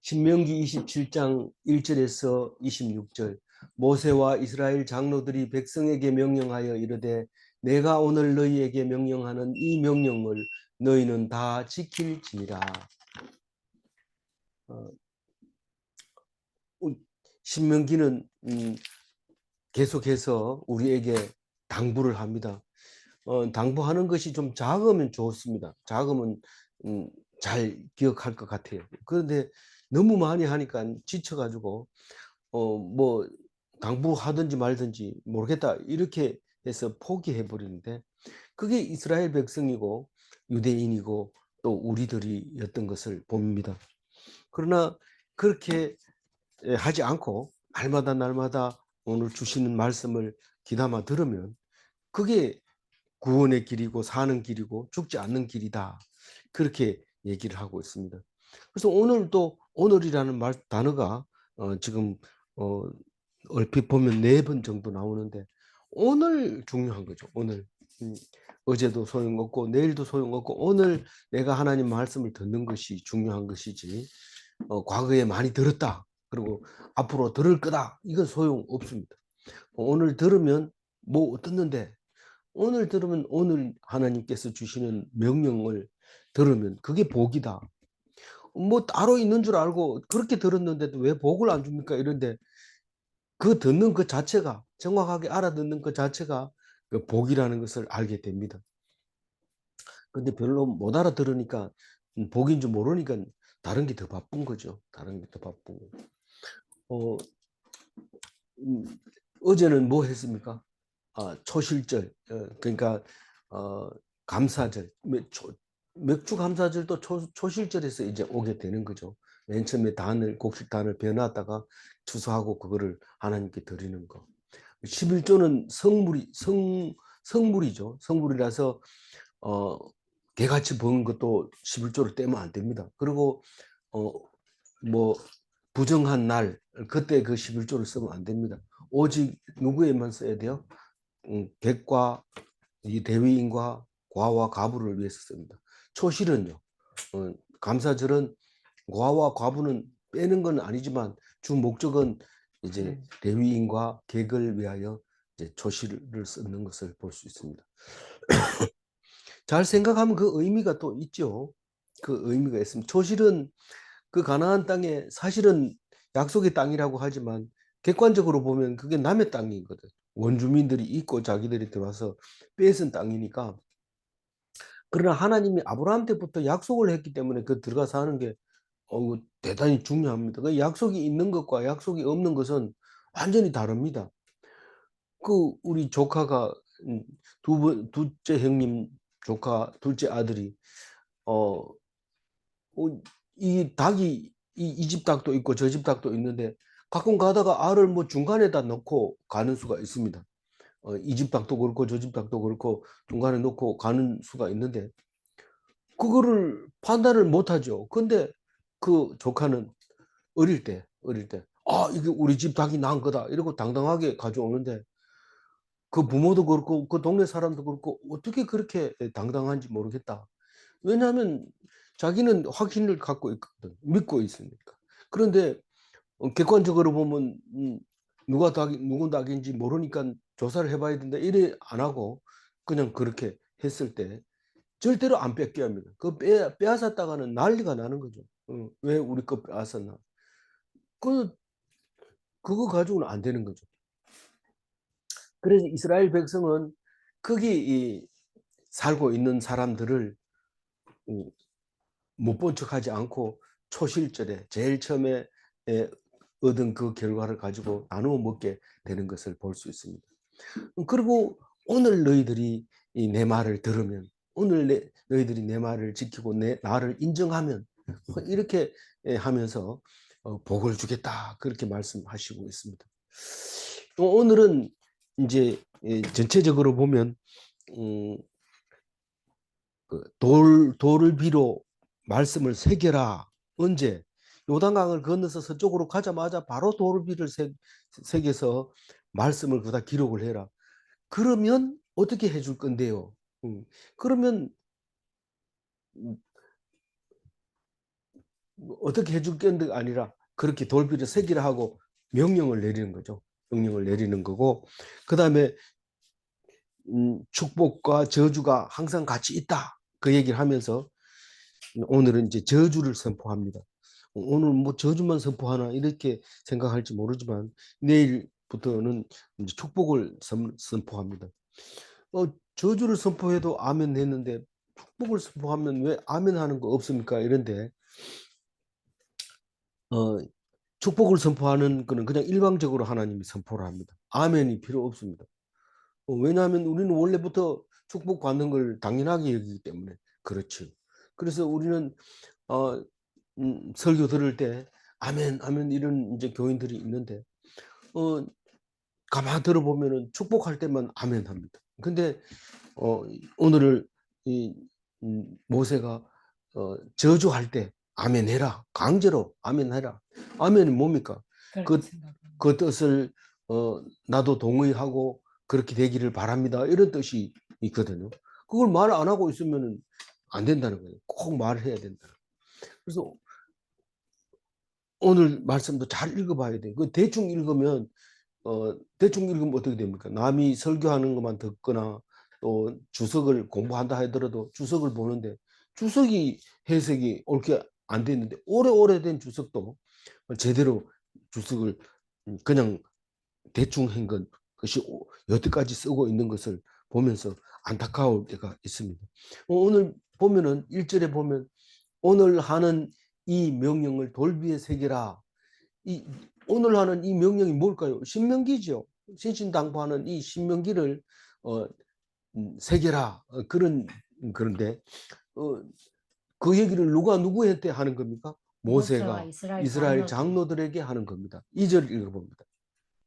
신명기 27장 1절에서 26절. 모세와 이스라엘 장로들이 백성에게 명령하여 이르되 내가 오늘 너희에게 명령하는 이 명령을 너희는 다 지킬지니라. 신명기는 계속해서 우리에게 당부를 합니다. 당부하는 것이 좀 작으면 좋습니다. 작으면 잘 기억할 것 같아요. 그런데 너무 많이 하니까 지쳐가지고 뭐 당부하든지 말든지 모르겠다 이렇게 해서 포기해 버리는데, 그게 이스라엘 백성이고 유대인이고 또 우리들이었던 것을 봅니다. 그러나 그렇게 하지 않고 날마다 날마다 오늘 주시는 말씀을 귀담아 들으면 그게 구원의 길이고 사는 길이고 죽지 않는 길이다, 그렇게 얘기를 하고 있습니다. 그래서 오늘도 오늘이라는 단어가 지금 얼핏 보면 4번 정도 나오는데 오늘 중요한 거죠. 오늘. 어제도 소용없고 내일도 소용없고 오늘 내가 하나님 말씀을 듣는 것이 중요한 것이지, 과거에 많이 들었다 그리고 앞으로 들을 거다 이건 소용없습니다. 오늘 들으면 뭐 듣는데, 오늘 들으면 오늘 하나님께서 주시는 명령을 들으면 그게 복이다. 뭐 따로 있는 줄 알고 그렇게 들었는데도 왜 복을 안 줍니까? 이런데 그 듣는 그 자체가, 정확하게 알아듣는 그 자체가 그 복이라는 것을 알게 됩니다. 근데 별로 못 알아들으니까, 복인 줄 모르니까 다른 게 더 바쁜 거죠. 다른 게 더 바쁘고. 어, 어제는 뭐 했습니까? 초실절, 그러니까 감사절, 맥주 감사절도 초실절에서 이제 오게 되는 거죠. 맨 처음에 곡식단을 베어놨다가 추수하고 그거를 하나님께 드리는 거. 11조는 성물이죠. 성물이라서 개같이 버는 것도 11조를 떼면 안 됩니다. 그리고 뭐 부정한 날 그때 그 11조를 쓰면 안 됩니다. 오직 누구에만 써야 돼요? 객과 이 대위인과 과와 과부를 위해서 씁니다. 초실은요, 감사절은 과와 과부는 빼는 건 아니지만 주 목적은 이제 대위인과 객을 위하여 이제 초실을 쓰는 것을 볼 수 있습니다. 잘 생각하면 그 의미가 또 있죠. 그 의미가 있습니다. 초실은 그 가나안 땅에 사실은 약속의 땅이라고 하지만 객관적으로 보면 그게 남의 땅이거든. 원주민들이 있고 자기들이 들어와서 뺏은 땅이니까. 그러나 하나님이 아브라함 때부터 약속을 했기 때문에 그 들어가서 하는 게 대단히 중요합니다. 그 약속이 있는 것과 약속이 없는 것은 완전히 다릅니다. 그 우리 조카가 둘째 형님 조카 둘째 아들이 어, 이 닭이 이 집 닭도 있고 저 집 닭도 있는데 가끔 가다가 알을 뭐 중간에다 넣고 가는 수가 있습니다. 이 집 닭도 그렇고 저 집 닭도 그렇고 중간에 넣고 가는 수가 있는데 그거를 판단을 못하죠. 근데 그 조카는 어릴 때 이게 우리 집 닭이 낳은 거다 이러고 당당하게 가져오는데, 그 부모도 그렇고 그 동네 사람도 그렇고 어떻게 그렇게 당당한지 모르겠다. 왜냐하면 자기는 확신을 갖고 있거든. 믿고 있으니까. 그런데 객관적으로 보면 누군 닭인지 모르니까 조사를 해봐야 된다 이래 안 하고 그냥 그렇게 했을 때 절대로 안 뺏겨야 합니다. 그 빼앗았다가는 난리가 나는 거죠. 왜 우리 거 빼앗았나. 그거 가지고는 안 되는 거죠. 그래서 이스라엘 백성은 거기 살고 있는 사람들을 못 본 척하지 않고 초실절에 제일 처음에 얻은 그 결과를 가지고 나누어 먹게 되는 것을 볼 수 있습니다. 그리고 오늘 너희들이 내 말을 들으면, 오늘 너희들이 내 말을 지키고 나를 인정하면 이렇게 하면서 복을 주겠다 그렇게 말씀하시고 있습니다. 오늘은 이제 전체적으로 보면 돌을 비로 말씀을 새겨라. 언제? 요단강을 건너서 서쪽으로 가자마자 바로 돌을 비를 새겨서 말씀을 그다 기록을 해라. 그러면 어떻게 해줄 건데요? 그러면 어떻게 해줄 게 아니라 그렇게 돌비를 새기라 하고 명령을 내리는 거죠. 명령을 내리는 거고, 그 다음에 축복과 저주가 항상 같이 있다. 그 얘기를 하면서 오늘은 이제 저주를 선포합니다. 오늘 뭐 저주만 선포하나 이렇게 생각할지 모르지만 내일부터는 이제 축복을 선포합니다. 저주를 선포해도 아멘 했는데 축복을 선포하면 왜 아멘 하는 거 없습니까? 이런데 축복을 선포하는 거는 그냥 일방적으로 하나님이 선포를 합니다. 아멘이 필요 없습니다. 왜냐하면 우리는 원래부터 축복받는 걸 당연하게 여기기 때문에 그렇죠. 그래서 우리는 설교 들을 때 아멘, 아멘 이런 이제 교인들이 있는데 가만 들어보면은 축복할 때만 아멘 합니다. 근데 오늘을 이 모세가 저주할 때 아멘 해라. 강제로 아멘 해라. 아멘이 뭡니까? 그, 그 뜻을 나도 동의하고 그렇게 되기를 바랍니다. 이런 뜻이 있거든요. 그걸 말 안 하고 있으면 안 된다는 거예요. 꼭 말을 해야 된다. 그래서 오늘 말씀도 잘 읽어봐야 돼요. 그 대충 읽으면 어떻게 됩니까? 남이 설교하는 것만 듣거나 또 주석을 공부한다 하더라도 주석을 보는데 주석이 해석이 옳게 안 됐는데 오래된 주석도 제대로 주석을 그냥 대충 한 것이 여태까지 쓰고 있는 것을 보면서 안타까울 때가 있습니다. 오늘 보면은 1절에 보면 오늘 하는 이 명령을 돌비에 새기라. 오늘 하는 이 명령이 뭘까요? 신명기죠. 신신당부하는 이 신명기를 새겨라. 그런데 그 얘기를 누가 누구한테 하는 겁니까? 모세가 이스라엘 장로들에게 하는 겁니다. 2절 읽어봅니다.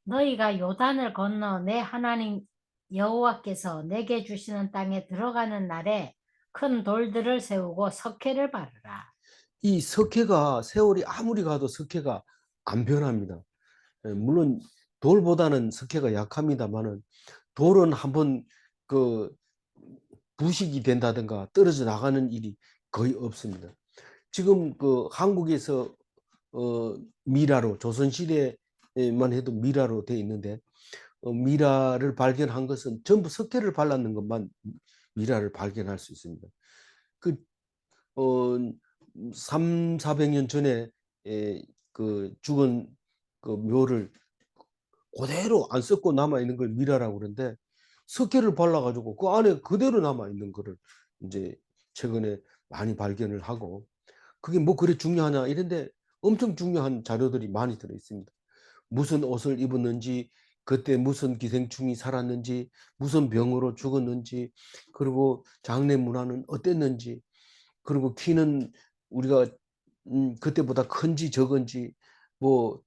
너희가 요단을 건너 내 하나님 여호와께서 내게 주시는 땅에 들어가는 날에 큰 돌들을 세우고 석회를 바르라. 이 석회가 세월이 아무리 가도 석회가 안 변합니다. 물론 돌보다는 석회가 약합니다만은 돌은 한번 그 부식이 된다든가 떨어져 나가는 일이 거의 없습니다. 지금 그 한국에서 미라로 조선시대에만 해도 미라로 돼 있는데 미라를 발견한 것은 전부 석회를 발랐는 것만 미라를 발견할 수 있습니다. 그 3, 400년 전에 그 죽은 그 묘를 그대로 안 썩고 남아 있는 걸 미라라고 그러는데 석회를 발라가지고 그 안에 그대로 남아 있는 거를 이제 최근에 많이 발견을 하고 그게 뭐 그래 중요하냐 이런데 엄청 중요한 자료들이 많이 들어 있습니다. 무슨 옷을 입었는지 그때 무슨 기생충이 살았는지 무슨 병으로 죽었는지 그리고 장례 문화는 어땠는지 그리고 키는 우리가 그때보다 큰지 적은지 뭐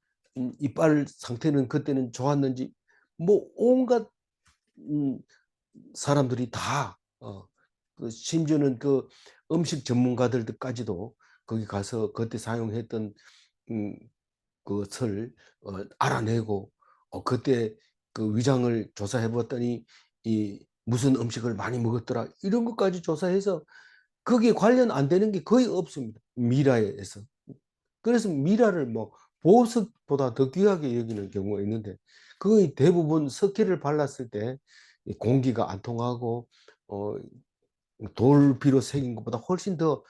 이빨 상태는 그때는 좋았는지 뭐 온갖 사람들이 다 그 심지어는 그 음식 전문가들까지도 거기 가서 그때 사용했던 것을 알아내고 그때 그 위장을 조사해 봤더니 이 무슨 음식을 많이 먹었더라 이런 것까지 조사해서 거기에 관련 안 되는 게 거의 없습니다. 미라에서. 그래서 미라를 뭐 보석보다 더 귀하게 여기는 경우가 있는데 거의 대부분 석회를 발랐을 때 공기가 안 통하고 돌비로 새긴 것보다 훨씬 더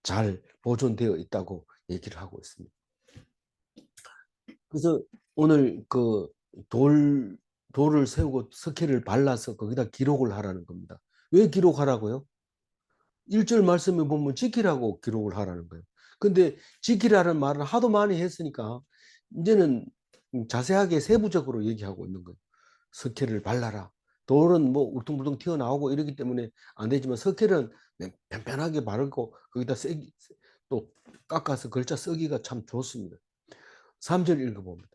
잘 보존되어 있다고 얘기를 하고 있습니다. 그래서 오늘 그 돌을 세우고 석회를 발라서 거기다 기록을 하라는 겁니다. 왜 기록하라고요? 1절 말씀에 보면 지키라고 기록을 하라는 거예요. 근데 지키라는 말을 하도 많이 했으니까 이제는 자세하게 세부적으로 얘기하고 있는 거예요. 석회를 발라라. 돌은 뭐 울퉁불퉁 튀어나오고 이러기 때문에 안 되지만 석회는 편편하게 바르고 거기다 또 깎아서 글자 쓰기가 참 좋습니다. 3절 읽어봅니다.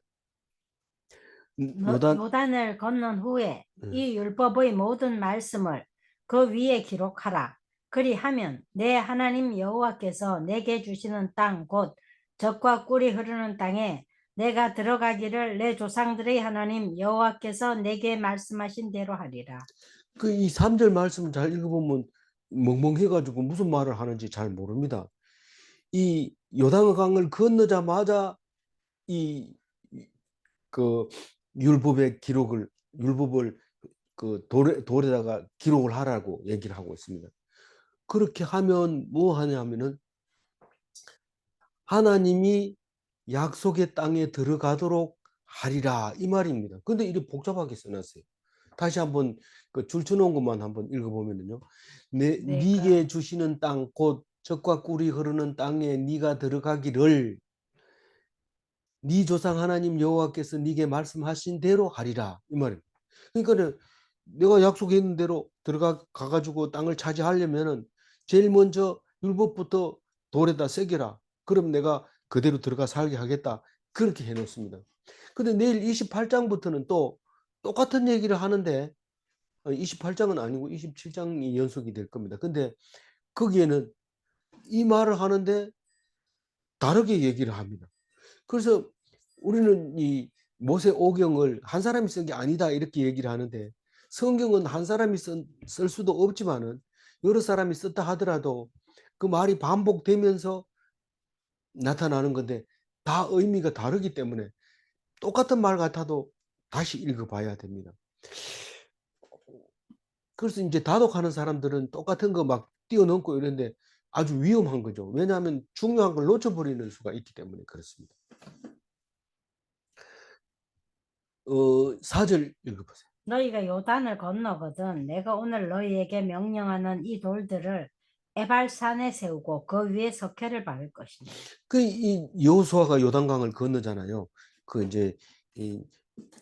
요단을 건넌 후에 이 율법의 모든 말씀을 그 위에 기록하라. 그리하면 내 하나님 여호와께서 내게 주시는 땅 곧 젖과 꿀이 흐르는 땅에 내가 들어가기를 내 조상들의 하나님 여호와께서 내게 말씀하신 대로 하리라. 그 이 3절 말씀 잘 읽어보면 멍멍해가지고 무슨 말을 하는지 잘 모릅니다. 이 요단강을 건너자마자 이 그 율법을 그 돌에다가 기록을 하라고 얘기를 하고 있습니다. 그렇게 하면 뭐 하냐면은 하나님이 약속의 땅에 들어가도록 하리라 이 말입니다. 근데 이렇게 복잡하게 써놨어요. 다시 한번 그 줄쳐놓은 것만 한번 읽어보면요. 내가 네게 주시는 땅 곧 젖과 꿀이 흐르는 땅에 네가 들어가기를 네 조상 하나님 여호와께서 네게 말씀하신 대로 하리라 이 말입니다. 그러니까 내가 약속했는 대로 가가지고 땅을 차지하려면은 제일 먼저 율법부터 돌에다 새겨라. 그럼 내가 그대로 들어가 살게 하겠다. 그렇게 해놓습니다. 근데 내일 28장부터는 또 똑같은 얘기를 하는데 28장은 아니고 27장이 연속이 될 겁니다. 근데 거기에는 이 말을 하는데 다르게 얘기를 합니다. 그래서 우리는 이 모세 오경을 한 사람이 쓴 게 아니다 이렇게 얘기를 하는데 성경은 한 사람이 쓸 수도 없지만은 여러 사람이 썼다 하더라도 그 말이 반복되면서 나타나는 건데 다 의미가 다르기 때문에 똑같은 말 같아도 다시 읽어봐야 됩니다. 그래서 이제 다독하는 사람들은 똑같은 거 막 뛰어넘고 이런데 아주 위험한 거죠. 왜냐하면 중요한 걸 놓쳐버리는 수가 있기 때문에 그렇습니다. 4절 읽어보세요. 너희가 요단을 건너거든 내가 오늘 너희에게 명령하는 이 돌들을 에발산에 세우고 그 위에 석회를 박을 것이니. 이 여호수아가 요단강을 건너잖아요. 그 이제 이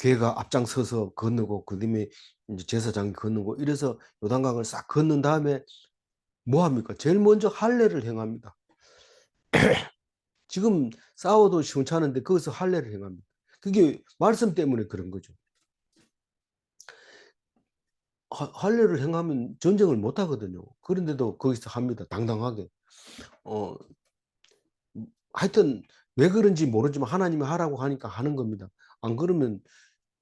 괴가 앞장서서 건너고 그다음에 이제 제사장이 건너고 이래서 요단강을 싹 건넌 다음에 뭐 합니까? 제일 먼저 할례를 행합니다. 지금 싸워도 시원찮은데 거기서 할례를 행합니다. 그게 말씀 때문에 그런 거죠. 할례를 행하면 전쟁을 못 하거든요. 그런데도 거기서 합니다. 당당하게. 어, 하여튼 왜 그런지 모르지만 하나님이 하라고 하니까 하는 겁니다. 안 그러면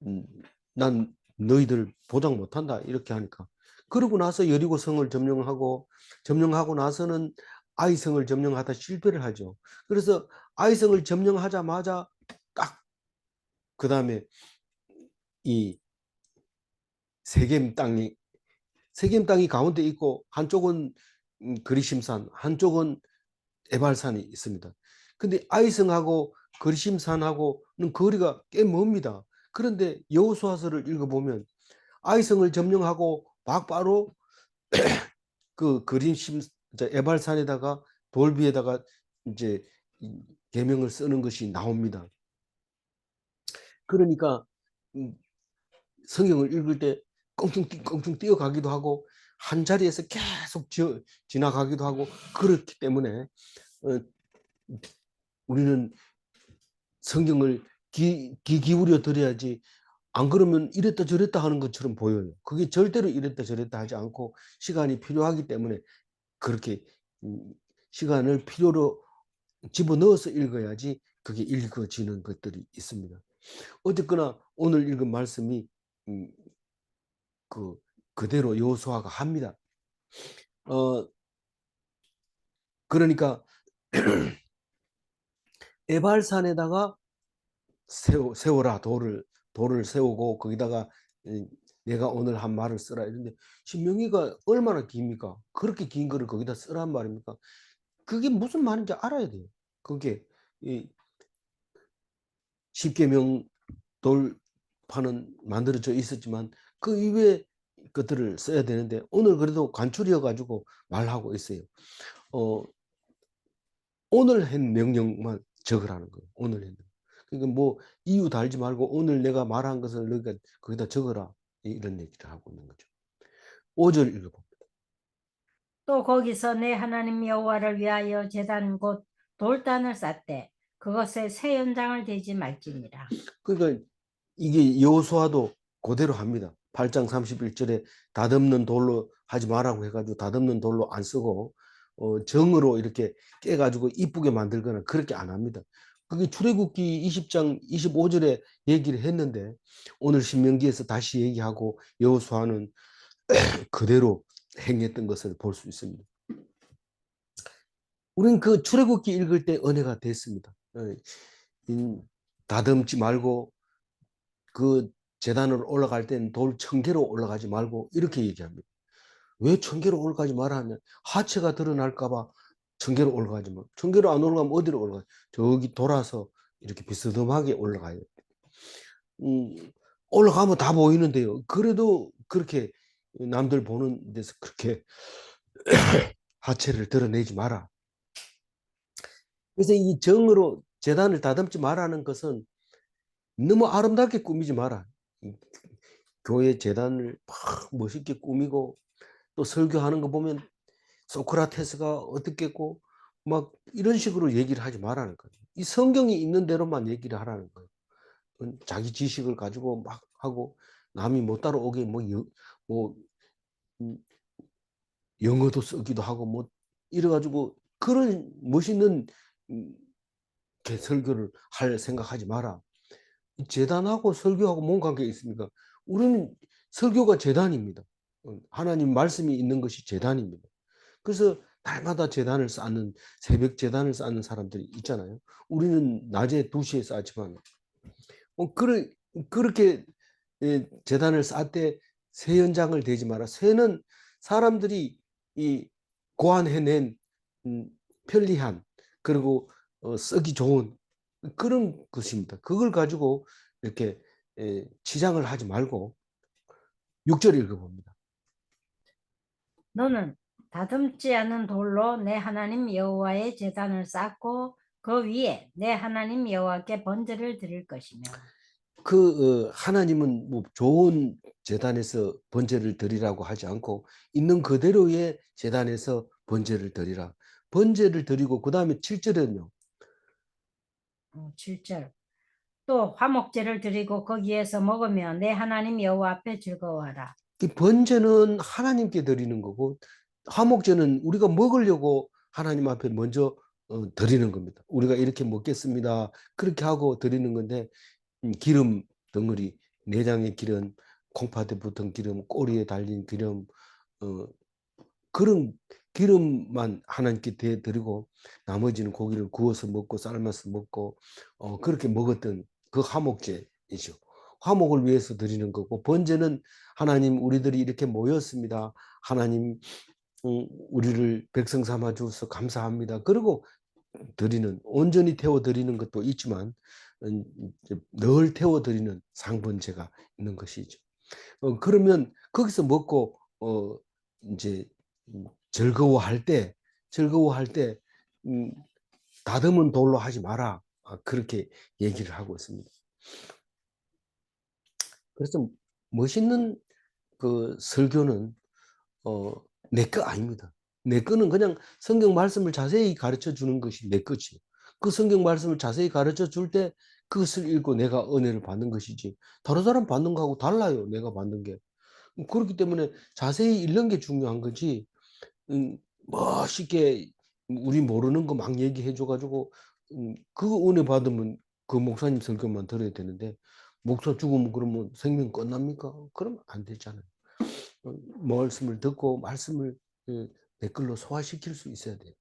음, 난 너희들 보장 못한다 이렇게 하니까 그러고 나서 여리고 성을 점령하고 나서는 아이성을 점령하다 실패를 하죠. 그래서 아이성을 점령하자마자 딱 그 다음에 이 세겜 땅이 가운데 있고 한쪽은 그리심산 한쪽은 에발산이 있습니다. 근데 아이성하고 그리심산하고는 거리가 꽤 멉니다. 그런데 여호수아서를 읽어보면 아이성을 점령하고 바로 그 에발산에다가 돌비에다가 이제 계명을 쓰는 것이 나옵니다. 그러니까 성경을 읽을 때 껑충 뛰어가기도 하고 한 자리에서 계속 지나가기도 하고 그렇기 때문에 우리는 성경을 귀 기울여 들어야지 안 그러면 이랬다 저랬다 하는 것처럼 보여요. 그게 절대로 이랬다 저랬다 하지 않고 시간이 필요하기 때문에 그렇게 시간을 필요로 집어넣어서 읽어야지 그게 읽어지는 것들이 있습니다. 어쨌거나 오늘 읽은 말씀이 그대로 여호수아가 합니다. 그러니까 에발산에다가 세워라 돌을 세우고 거기다가 내가 오늘 한 말을 쓰라 이런데 신명기가 얼마나 깁니까? 그렇게 긴 거를 거기다 쓰란 말입니까? 그게 무슨 말인지 알아야 돼요. 그게 이 십계명 돌판은 만들어져 있었지만 그 이외의 것들을 써야 되는데 오늘 그래도 간추려 가지고 말하고 있어요. 어, 오늘 한 명령만 적으라는 거예요. 오늘 했는. 그러니까 뭐 이유 달지 말고 오늘 내가 말한 것을 너희가 거기다 적어라. 이런 얘기를 하고 있는 거죠. 5절 읽어봅니다. 또 거기서 내 하나님 여호와를 위하여 제단 곧 돌단을 쌓되 그것에 새 연장을 대지 말지니라. 그러니까 이게 여호수아도 그대로 합니다. 8장 31절에 다듬는 돌로 하지 말라고 해가지고 다듬는 돌로 안 쓰고 정으로 이렇게 깨가지고 이쁘게 만들거나 그렇게 안 합니다. 그게 출애굽기 20장 25절에 얘기를 했는데 오늘 신명기에서 다시 얘기하고 여호수아는 그대로 행했던 것을 볼 수 있습니다. 우리는 그 출애굽기 읽을 때 은혜가 됐습니다. 다듬지 말고 그 제단으로 올라갈 때는 돌 1000개로 올라가지 말고 이렇게 얘기합니다. 왜 1000개로 올라가지 말아 하면 하체가 드러날까 봐 1000개로 올라가지 마. 1000개로 안 올라가면 어디로 올라가? 저기 돌아서 이렇게 비스듬하게 올라가요. 올라가면 다 보이는데요. 그래도 그렇게 남들 보는 데서 그렇게 하체를 드러내지 마라. 그래서 이 정으로 제단을 다듬지 말라는 것은 너무 아름답게 꾸미지 마라. 교회 제단을 막 멋있게 꾸미고 또 설교하는 거 보면 소크라테스가 어떻겠고 막 이런 식으로 얘기를 하지 말라는 거예요. 이 성경이 있는 대로만 얘기를 하라는 거예요. 자기 지식을 가지고 막 하고 남이 못 따라오게 뭐 음, 영어도 쓰기도 하고 뭐 이래가지고 그런 멋있는 설교를 할 생각하지 마라. 재단하고 설교하고 뭔 관계 있습니까? 우리는 설교가 재단입니다. 하나님 말씀이 있는 것이 재단입니다. 그래서 날마다 재단을 쌓는 새벽 재단을 쌓는 사람들이 있잖아요. 우리는 낮에 2시에 쌓지만 그렇게 재단을 쌓되 새 연장을 대지 마라. 새는 사람들이 이 고안해낸 편리한 그리고 쓰기 좋은 그런 것입니다. 그걸 가지고 이렇게 치장을 하지 말고 6절 읽어봅니다. 너는 다듬지 않은 돌로 내 하나님 여호와의 제단을 쌓고 그 위에 내 하나님 여호와께 번제를 드릴 것이며. 하나님은 뭐 좋은 제단에서 번제를 드리라고 하지 않고 있는 그대로의 제단에서 번제를 드리라. 번제를 드리고 그 다음에 7절은요. 7절. 또 화목제를 드리고 거기에서 먹으며 내 하나님 여호와 앞에 즐거워하라. 이 번제는 하나님께 드리는 거고 화목제는 우리가 먹으려고 하나님 앞에 먼저 드리는 겁니다. 우리가 이렇게 먹겠습니다. 그렇게 하고 드리는 건데 기름 덩어리, 내장의 기름, 콩팥에 붙은 기름, 꼬리에 달린 기름, 어, 그런 기름만 하나님께 드리고 나머지는 고기를 구워서 먹고 삶아서 먹고 그렇게 먹었던 그 화목제이죠. 화목을 위해서 드리는 거고 번제는 하나님 우리들이 이렇게 모였습니다. 하나님 우리를 백성 삼아 주셔서 감사합니다. 그리고 드리는 온전히 태워 드리는 것도 있지만 늘 태워 드리는 상번제가 있는 것이죠. 그러면 거기서 먹고 이제 즐거워할 때 음, 다듬은 돌로 하지 마라. 그렇게 얘기를 하고 있습니다. 그래서 멋있는 그 설교는 내 거 아닙니다. 내 거는 그냥 성경 말씀을 자세히 가르쳐 주는 것이 내 거지. 그 성경 말씀을 자세히 가르쳐 줄 때 그것을 읽고 내가 은혜를 받는 것이지. 다른 사람 받는 거하고 달라요. 내가 받는 게. 그렇기 때문에 자세히 읽는 게 중요한 거지. 멋있게 우리 모르는 거 막 얘기해 줘가지고 그거 은혜 받으면 그 목사님 설교만 들어야 되는데 목사 죽으면 그러면 생명 끝납니까? 그러면 안 되잖아요. 말씀을 듣고 말씀을 내 걸로 소화시킬 수 있어야 돼요.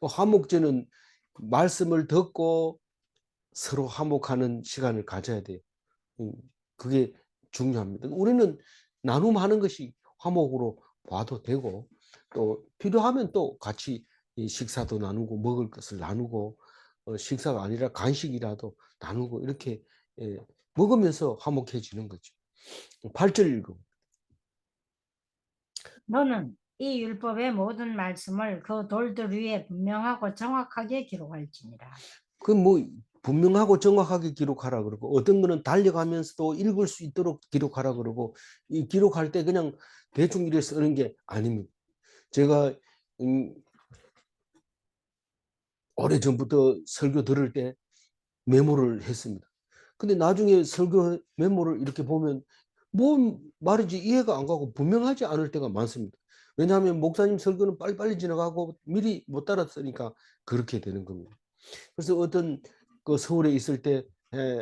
화목제는 말씀을 듣고 서로 화목하는 시간을 가져야 돼요. 그게 중요합니다. 우리는 나눔하는 것이 화목으로 봐도 되고 또 필요하면 또 같이 식사도 나누고 먹을 것을 나누고 식사가 아니라 간식이라도 나누고 이렇게 먹으면서 화목해지는 거죠. 8절 읽어. 너는 이 율법의 모든 말씀을 그 돌들 위에 분명하고 정확하게 기록할지니라. 그 뭐 분명하고 정확하게 기록하라 그러고 어떤 거는 달려가면서도 읽을 수 있도록 기록하라 그러고 이 기록할 때 그냥 대충 이래 쓰는 게 아닙니다. 제가 오래전부터 설교 들을 때 메모를 했습니다. 근데 나중에 설교 메모를 이렇게 보면 뭔 말인지 이해가 안 가고 분명하지 않을 때가 많습니다. 왜냐하면 목사님 설교는 빨리빨리 지나가고 미리 못 따랐으니까 그렇게 되는 겁니다. 그래서 어떤 그 서울에 있을 때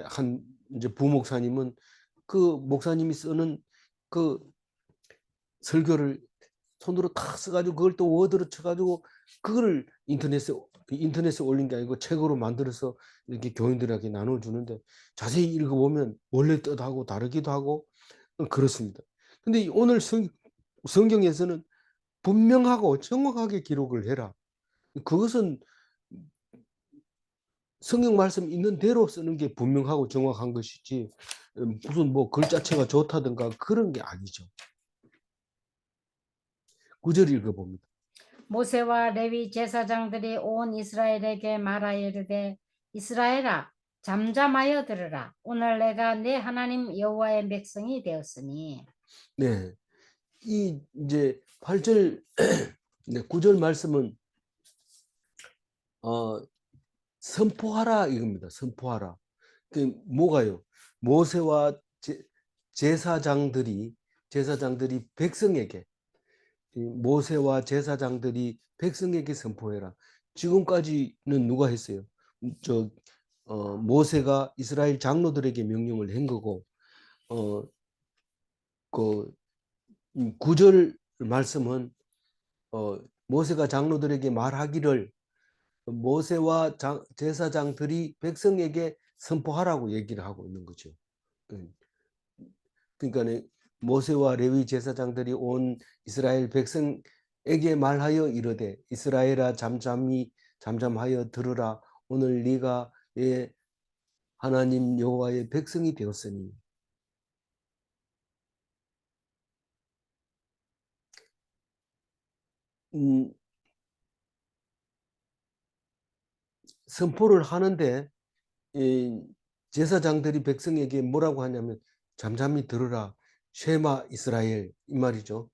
한 이제 부목사님은 그 목사님이 쓰는 그 설교를 손으로 탁 써가지고 그걸 또 워드로 쳐가지고 그거를 인터넷에 인터넷에 올린 게 아니고 책으로 만들어서 이렇게 교인들에게 나눠주는데 자세히 읽어보면 원래 뜻하고 다르기도 하고 그렇습니다. 근데 오늘 성경에서는 분명하고 정확하게 기록을 해라. 그것은 성경 말씀 있는 대로 쓰는 게 분명하고 정확한 것이지 무슨 뭐 글자체가 좋다든가 그런 게 아니죠. 9절 읽어봅니다. 모세와 레위 제사장들이 온 이스라엘에게 말하여 이르되 이스라엘아 잠잠하여 들으라. 오늘 내가 내 하나님 여호와의 백성이 되었으니. 네. 이 이제 8절 네, 9절 말씀은 선포하라 이겁니다. 선포하라. 그 뭐가요? 모세와 제사장들이 백성에게 모세와 제사장들이 백성에게 선포해라. 지금까지는 누가 했어요? 모세가 이스라엘 장로들에게 명령을 한 거고 그 9절 말씀은 모세가 장로들에게 말하기를 모세와 제사장들이 백성에게 선포하라고 얘기를 하고 있는 거죠. 그러니까 모세와 레위 제사장들이 온 이스라엘 백성에게 말하여 이르되 이스라엘아 잠잠하여 들으라. 오늘 네가 내 하나님 여호와의 백성이 되었으니. 선포를 하는데 이 제사장들이 백성에게 뭐라고 하냐면 잠잠히 들으라. 쉐마 이스라엘 이 말이죠.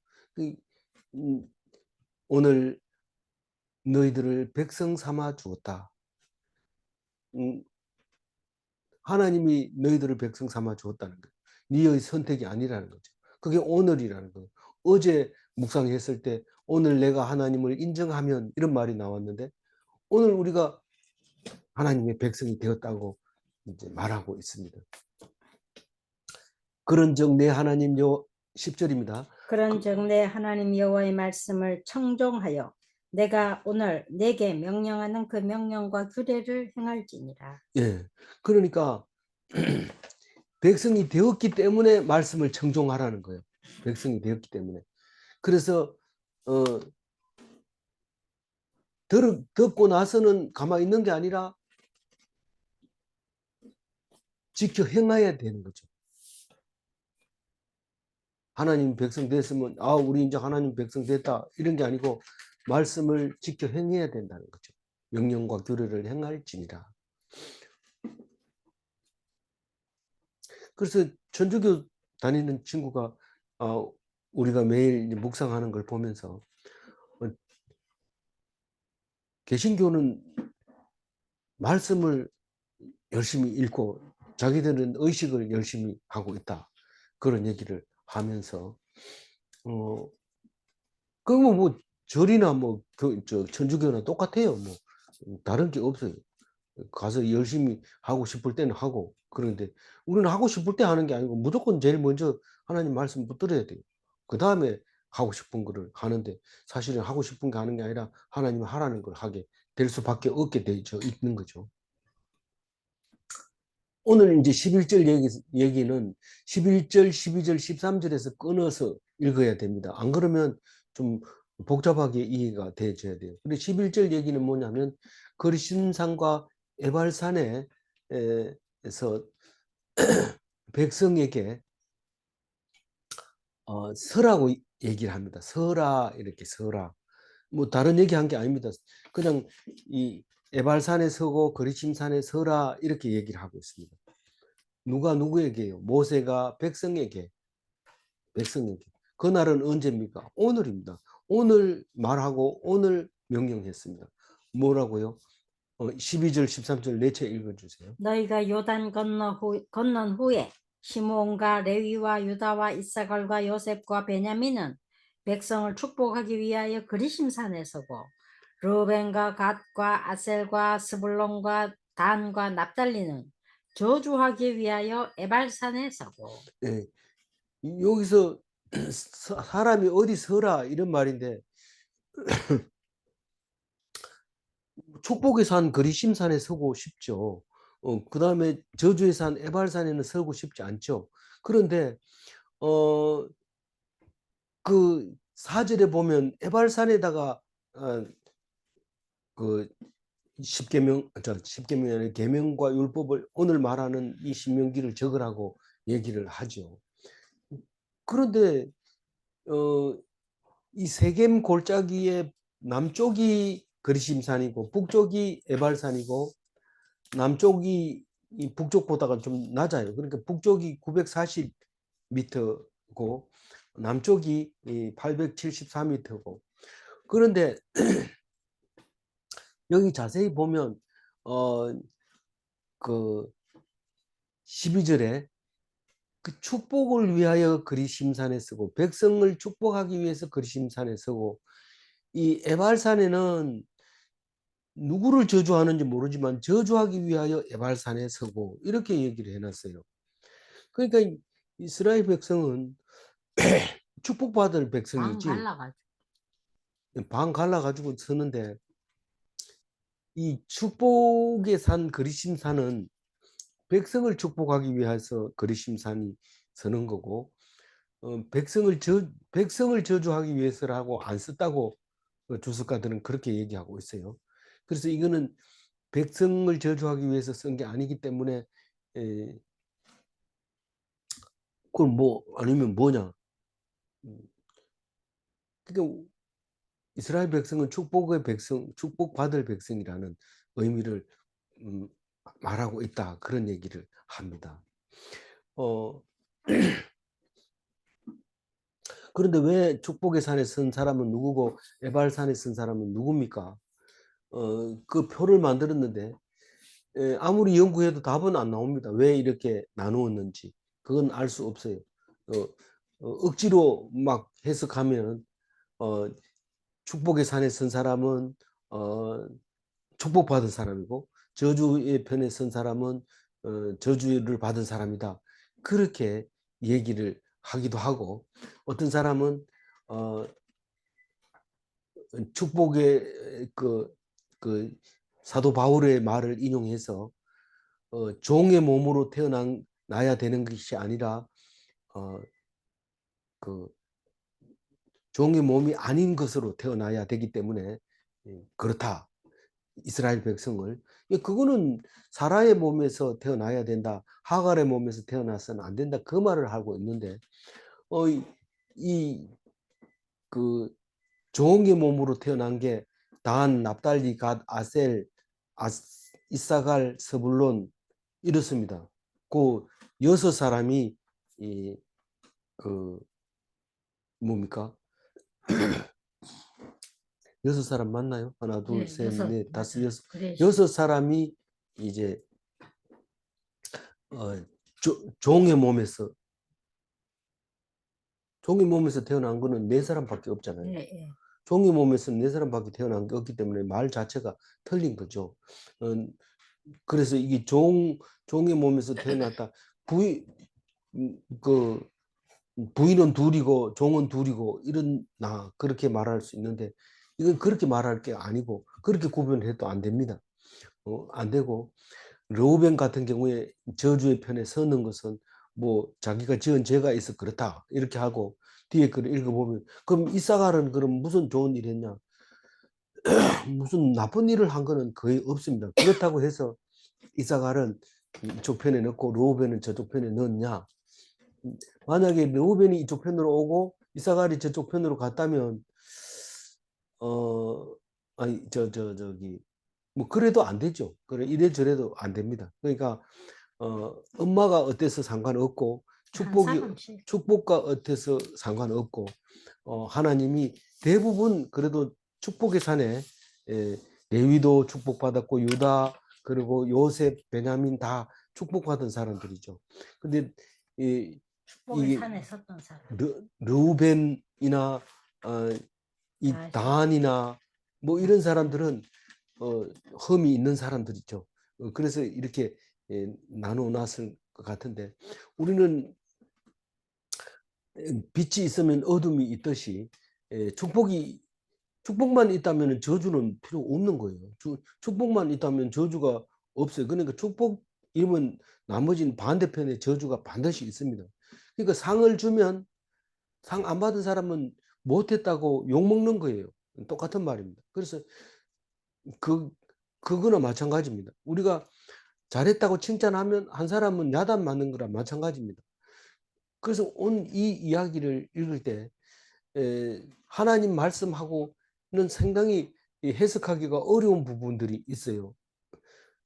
오늘 너희들을 백성 삼아 주었다. 하나님이 너희들을 백성 삼아 주었다는 거예요. 네의 선택이 아니라는 거죠. 그게 오늘이라는 거예요. 어제 묵상했을 때 오늘 내가 하나님을 인정하면 이런 말이 나왔는데 오늘 우리가 하나님의 백성이 되었다고 이제 말하고 있습니다. 그런즉 내 하나님 10절입니다. 그런즉 내 하나님 여호와의 말씀을 청종하여 내가 오늘 내게 명령하는 그 명령과 규례를 행할지니라. 예. 그러니까 백성이 되었기 때문에 말씀을 청종하라는 거예요. 백성이 되었기 때문에. 그래서 듣고 나서는 가만히 있는 게 아니라 지켜 행해야 되는 거죠. 하나님 백성 됐으면 우리 이제 하나님 백성 됐다 이런 게 아니고 말씀을 지켜 행해야 된다는 거죠. 명령과 규례를 행할지니라. 그래서 천주교 다니는 친구가 우리가 매일 묵상하는 걸 보면서 개신교는 말씀을 열심히 읽고 자기들은 의식을 열심히 하고 있다. 그런 얘기를 하면서 그러면 뭐 절이나 뭐 천주교나 똑같아요. 뭐 다른 게 없어요. 가서 열심히 하고 싶을 때는 하고 그런데 우리는 하고 싶을 때 하는 게 아니고 무조건 제일 먼저 하나님 말씀 붙들어야 돼요. 그 다음에 하고 싶은 거를 하는데 사실은 하고 싶은 게 하는 게 아니라 하나님이 하라는 걸 하게 될 수밖에 없게 되어 있는 거죠. 오늘 이제 11절 얘기는 11절, 12절, 13절에서 끊어서 읽어야 됩니다. 안 그러면 좀 복잡하게 이해가 되어야 돼요. 근데 11절 얘기는 뭐냐면 거리심산과 에발산에서 백성에게 서라고 얘기를 합니다. 서라 이렇게 서라. 뭐 다른 얘기한 게 아닙니다. 그냥 이 에발산에 서고 거리심산에 서라 이렇게 얘기를 하고 있습니다. 누가 누구에게요? 모세가 백성에게. 그날은 언제입니까? 오늘입니다. 오늘 말하고 오늘 명령했습니다. 뭐라고요? 12절 13절 네 채 읽어주세요. 너희가 요단 건넌 후에 시므온과 레위와 유다와 이사갈과 요셉과 베냐민은 백성을 축복하기 위하여 그리심산에 서고 르벤과 갓과 아셀과 스불론과 단과 납달리는 저주하기 위하여 에발산에 서고. 네. 여기서 사람이 어디 서라 이런 말인데 축복의 산 그리심산에 서고 싶죠. 그 다음에 저주의 산 에발산에는 서고 싶지 않죠. 그런데 그 4절에 보면 에발산에다가 그 십계명이 아니라 계명과 율법을 오늘 말하는 이 신명기를 적으라고 얘기를 하죠. 그런데 이 세겜 골짜기의 남쪽이 그리심산이고 북쪽이 에발산이고 남쪽이 이 북쪽보다가 좀 낮아요. 그러니까 북쪽이 940m고 남쪽이 874m고 그런데 여기 자세히 보면 그 12절에 그 축복을 위하여 그리심산에 서고 백성을 축복하기 위해서 그리심산에 서고 이 에발산에는 누구를 저주하는지 모르지만 저주하기 위하여 에발산에 서고 이렇게 얘기를 해놨어요. 그러니까 이스라엘 백성은 축복받을 방 백성이지 갈라가지고. 방 갈라가지고 서는데 이 축복의 산 그리심산은 백성을 축복하기 위해서 그리심산이 서는 거고 백성을 저주하기 위해서라고 안 썼다고 주석가들은 그렇게 얘기하고 있어요. 그래서 이거는 백성을 저주하기 위해서 쓴 게 아니기 때문에 그걸 뭐 아니면 뭐냐? 그러니까 이스라엘 백성은 축복의 백성, 축복받을 백성이라는 의미를 말하고 있다 그런 얘기를 합니다. 그런데 왜 축복의 산에 선 사람은 누구고 에발산에 선 사람은 누굽니까? 그 표를 만들었는데 아무리 연구해도 답은 안 나옵니다. 왜 이렇게 나누었는지 그건 알 수 없어요. 억지로 막 해석하면 축복의 산에 선 사람은 축복받은 사람이고 저주의 편에 선 사람은 저주를 받은 사람이다. 그렇게 얘기를 하기도 하고 어떤 사람은 축복의 그 사도 바울의 말을 인용해서 종의 몸으로 태어나야 되는 것이 아니라 그 종의 몸이 아닌 것으로 태어나야 되기 때문에 그렇다. 이스라엘 백성을 그거는 사라의 몸에서 태어나야 된다. 하갈의 몸에서 태어나서는 안 된다. 그 말을 하고 있는데 이 그 종의 몸으로 태어난 게 단, 납달리, 갓, 아셀, 이사갈, 스불론 이렇습니다. 그 6사람이 그 뭡니까? 6사람 맞나요? 하나, 둘, 네, 셋, 넷, 다섯, 맞아요. 여섯. 그래. 6사람이 이제 종의 몸에서 태어난 거는 4사람밖에 없잖아요. 예, 예. 종의 몸에서 4사람밖에 태어난 게 없기 때문에 말 자체가 틀린 거죠. 그래서 이게 종의 몸에서 태어났다. 그 부인은 둘이고 종은 둘이고 그렇게 말할 수 있는데 이건 그렇게 말할 게 아니고 그렇게 구분해도 안 됩니다. 안 되고 르우벤 같은 경우에 저주의 편에 서는 것은 뭐 자기가 지은 죄가 있어 그렇다 이렇게 하고 뒤에 글을 읽어보면 그럼 이사갈은 그럼 무슨 좋은 일 했냐? 무슨 나쁜 일을 한 거는 거의 없습니다. 그렇다고 해서 이사갈은 이쪽 편에 넣고 르우벤은 저쪽 편에 넣었냐? 만약에 르우벤이 이쪽 편으로 오고 이사갈이 저쪽 편으로 갔다면 아니 저기 뭐 그래도 안 되죠. 그래 이래저래도 안 됩니다. 그러니까 엄마가 어때서 상관없고 한 사람씩. 축복과 어때서 상관없고 하나님이 대부분 그래도 축복의 산에 레위도 축복받았고 유다 그리고 요셉 베냐민 다 축복받은 사람들이죠. 근데 축복의 이 산에 섰던 사람. 르우벤이나 이 아, 단이나 뭐 이런 사람들은 흠이 있는 사람들이죠. 그래서 이렇게 나누어 놨을 것 같은데 우리는 빛이 있으면 어둠이 있듯이 축복이 축복만 있다면 저주는 필요 없는 거예요. 축복만 있다면 저주가 없어요. 그러니까 축복이면 나머지는 반대편에 저주가 반드시 있습니다. 그러니까 상을 주면 상 안 받은 사람은 못했다고 욕먹는 거예요. 똑같은 말입니다. 그래서 그거나 마찬가지입니다. 우리가 잘했다고 칭찬하면 한 사람은 야단 맞는 거랑 마찬가지입니다. 그래서 오늘 이 이야기를 읽을 때 하나님 말씀하고는 상당히 해석하기가 어려운 부분들이 있어요.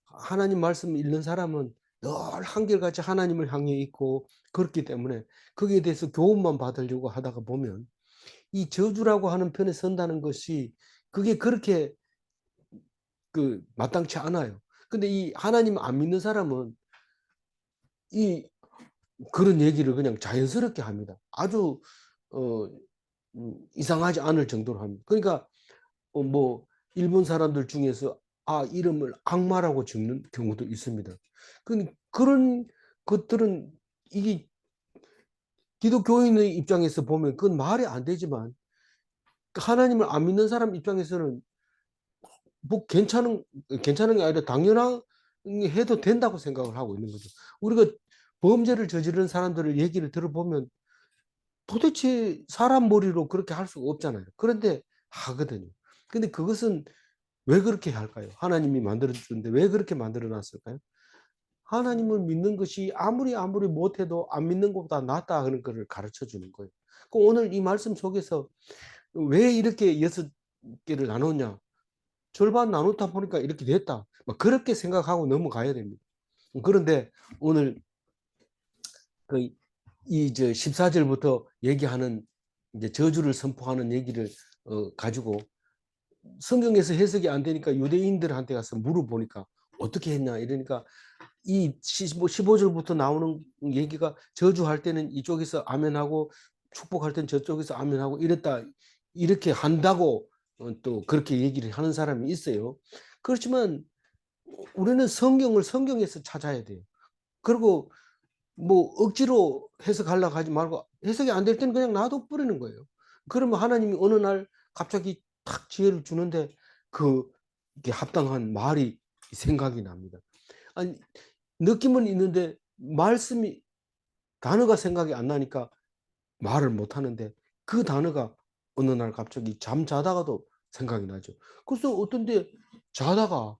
하나님 말씀 읽는 사람은 늘 한결같이 하나님을 향해 있고 그렇기 때문에 거기에 대해서 교훈만 받으려고 하다가 보면 이 저주라고 하는 편에 선다는 것이 그게 그렇게 마땅치 않아요. 근데 이 하나님 안 믿는 사람은 이 그런 얘기를 그냥 자연스럽게 합니다. 아주 어, 이상하지 않을 정도로 합니다. 그러니까 뭐 일본 사람들 중에서 이름을 악마라고 적는 경우도 있습니다. 그런 것들은 이게 기독교인의 입장에서 보면 그건 말이 안 되지만 하나님을 안 믿는 사람 입장에서는 뭐 괜찮은 게 아니라 당연한 해도 된다고 생각을 하고 있는 거죠. 우리가 범죄를 저지른 사람들을 얘기를 들어보면 도대체 사람 머리로 그렇게 할 수가 없잖아요. 그런데 하거든요. 근데 그것은 왜 그렇게 할까요? 하나님이 만들어 주는데 왜 그렇게 만들어 놨을까요? 하나님을 믿는 것이 아무리 못해도 안 믿는 것보다 낫다 하는 것을 가르쳐 주는 거예요. 오늘 이 말씀 속에서 왜 이렇게 6개를 나눴냐? 절반 나누다 보니까 이렇게 됐다. 그렇게 생각하고 넘어가야 됩니다. 그런데 오늘 이제 14절부터 얘기하는 이제 저주를 선포하는 얘기를 가지고 성경에서 해석이 안 되니까 유대인들한테 가서 물어보니까 어떻게 했냐 이러니까 이 15절부터 나오는 얘기가 저주할 때는 이쪽에서 아멘하고 축복할 때는 저쪽에서 아멘하고 이랬다 이렇게 한다고 또 그렇게 얘기를 하는 사람이 있어요. 그렇지만 우리는 성경을 성경에서 찾아야 돼요. 그리고 뭐 억지로 해석하려고 하지 말고 해석이 안 될 때는 그냥 놔둬 버리는 거예요. 그러면 하나님이 어느 날 갑자기 탁 지혜를 주는데 그게 합당한 말이 생각이 납니다. 아니 느낌은 있는데 말씀이 단어가 생각이 안 나니까 말을 못 하는데 그 단어가 어느 날 갑자기 잠 자다가도 생각이 나죠. 그래서 어떤 데 자다가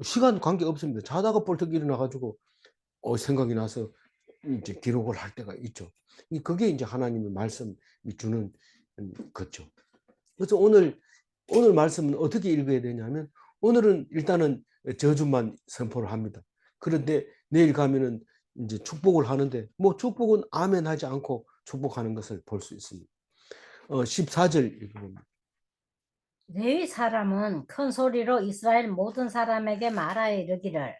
시간 관계 없습니다. 자다가 벌떡 일어나 가지고 생각이 나서 이제 기록을 할 때가 있죠. 그게 이제 하나님의 말씀이 주는 거죠. 그래서 오늘 말씀은 어떻게 읽어야 되냐면 오늘은 일단은 저주만 선포를 합니다. 그런데 내일 가면은 이제 축복을 하는데 뭐 축복은 아멘 하지 않고 축복하는 것을 볼 수 있습니다. 14절 읽어봅니다. 레위 사람은 큰 소리로 이스라엘 모든 사람에게 말하여 이르기를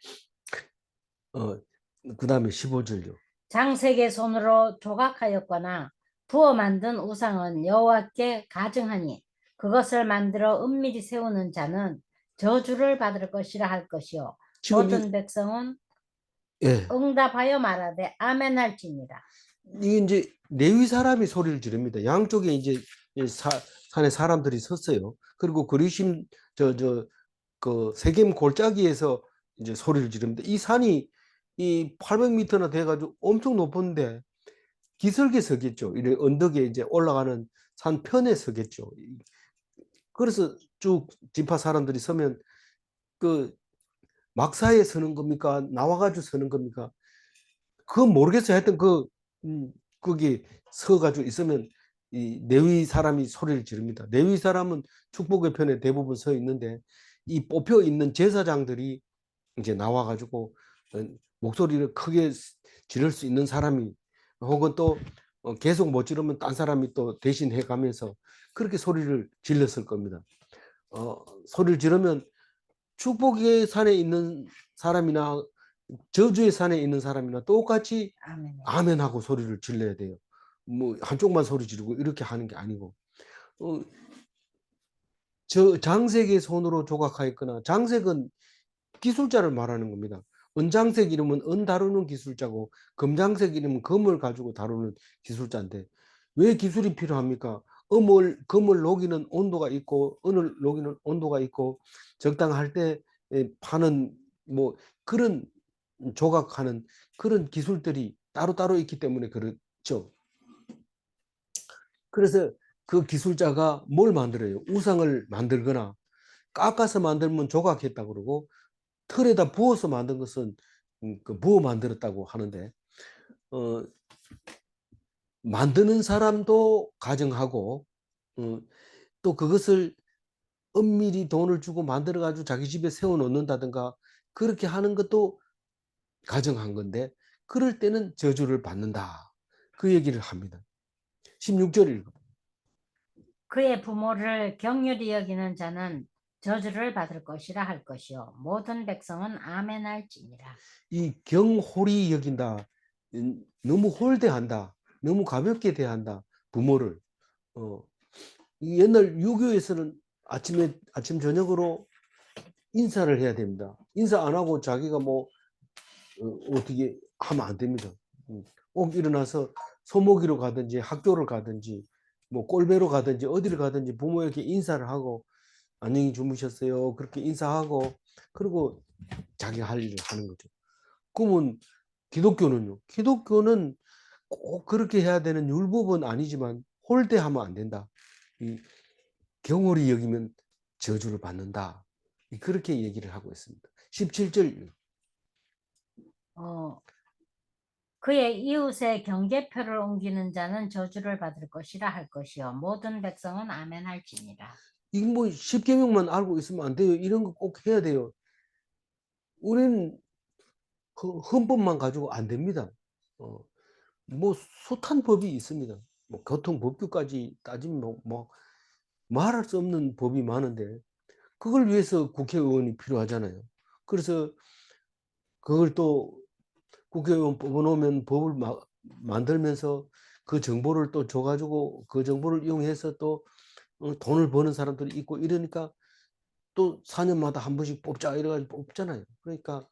그 다음에 15절요. 장색의 손으로 조각하였거나 부어 만든 우상은 여호와께 가증하니 그것을 만들어 은밀히 세우는 자는 저주를 받을 것이라 할 것이요 지금 모든 백성은 예, 응답하여 말하되 아멘 할지니라. 이게 이제 레위 사람이 소리를 지릅니다. 양쪽에 이제 산에 사람들이 섰어요. 그리고 그리심 그 세겜 골짜기에서 이제 소리를 지릅니다. 이 산이 이 800m나 돼가지고 엄청 높은데 기슭에 서겠죠. 이래 언덕에 이제 올라가는 산 편에 서겠죠. 그래서 쭉 지파 사람들이 서면 그 막사에 서는 겁니까? 나와가지고 서는 겁니까? 그건 모르겠어요. 하여튼 거기 서가지고 있으면 이 레위 사람이 소리를 지릅니다. 레위 사람은 축복의 편에 대부분 서 있는데 이 뽑혀 있는 제사장들이 이제 나와가지고 목소리를 크게 지를 수 있는 사람이 혹은 또 계속 못 지르면 딴 사람이 또 대신 해가면서 그렇게 소리를 질렀을 겁니다. 소리를 지르면 축복의 산에 있는 사람이나 저주의 산에 있는 사람이나 똑같이 아멘. 아멘하고 소리를 질러야 돼요. 뭐 한쪽만 소리 지르고 이렇게 하는 게 아니고 저 장색의 손으로 조각하였거나 장색은 기술자를 말하는 겁니다. 은장색 이름은 은 다루는 기술자고 금장색 이름은 금을 가지고 다루는 기술자인데 왜 기술이 필요합니까? 금을 녹이는 온도가 있고 은을 녹이는 온도가 있고 적당할 때 파는 뭐 그런 조각하는 그런 기술들이 따로따로 있기 때문에 그렇죠. 그래서 그 기술자가 뭘 만들어요? 우상을 만들거나 깎아서 만들면 조각했다 그러고 틀에다 부어서 만든 것은 그 부어 만들었다고 하는데 어, 만드는 사람도 가정하고 또 그것을 엄밀히 돈을 주고 만들어 가지고 자기 집에 세워 놓는다든가 그렇게 하는 것도 가정한 건데 그럴 때는 저주를 받는다. 그 얘기를 합니다. 16절 읽어. 그의 부모를 경휼히 여기는 자는 저주를 받을 것이라 할 것이요 모든 백성은 아멘할지니라. 이 경홀히 여긴다. 너무 홀대한다. 너무 가볍게 대한다. 부모를. 어, 이 옛날 유교에서는 아침 저녁으로 인사를 해야 됩니다. 인사 안 하고 자기가 뭐 어떻게 하면 안 됩니다. 꼭 일어나서 소모기로 가든지 학교를 가든지 뭐 꼴배로 가든지 어디를 가든지 부모에게 인사를 하고 안녕히 주무셨어요. 그렇게 인사하고 그리고 자기 할 일을 하는 거죠. 그러면 기독교는요? 기독교는 꼭 그렇게 해야 되는 율법은 아니지만 홀대하면 안 된다. 이 경홀히 여기면 저주를 받는다. 그렇게 얘기를 하고 있습니다. 17절. 어, 그의 이웃의 경계표를 옮기는 자는 저주를 받을 것이라 할 것이요 모든 백성은 아멘할지니라. 이거 뭐 십계명만 알고 있으면 안 돼요. 이런 거 꼭 해야 돼요. 우리는 헌법만 가지고 안 됩니다. 어, 뭐 숱한 법이 있습니다. 뭐 교통법규까지 따지면 뭐 말할 수 없는 법이 많은데 그걸 위해서 국회의원이 필요하잖아요. 그래서 그걸 또 국회의원 뽑아놓으면 법을 만들면서 그 정보를 또 줘가지고 그 정보를 이용해서 또 돈을 버는 사람들이 있고 이러니까 또 4년마다 한 번씩 뽑자 이래가지고 뽑잖아요. 그러니까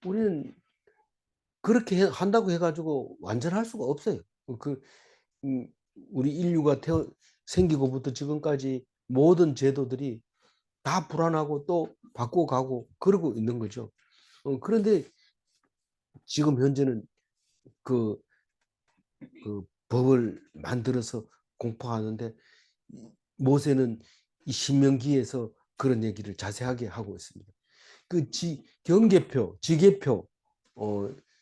우리는 그렇게 한다고 해가지고 완전할 수가 없어요. 그 음, 우리 인류가 생기고부터 지금까지 모든 제도들이 다 불안하고 또 바꿔가고 그러고 있는 거죠. 그런데 지금 현재는 그, 그 법을 만들어서 공포하는데 모세는 이 신명기에서 그런 얘기를 자세하게 하고 있습니다. 그 경계표, 지계표,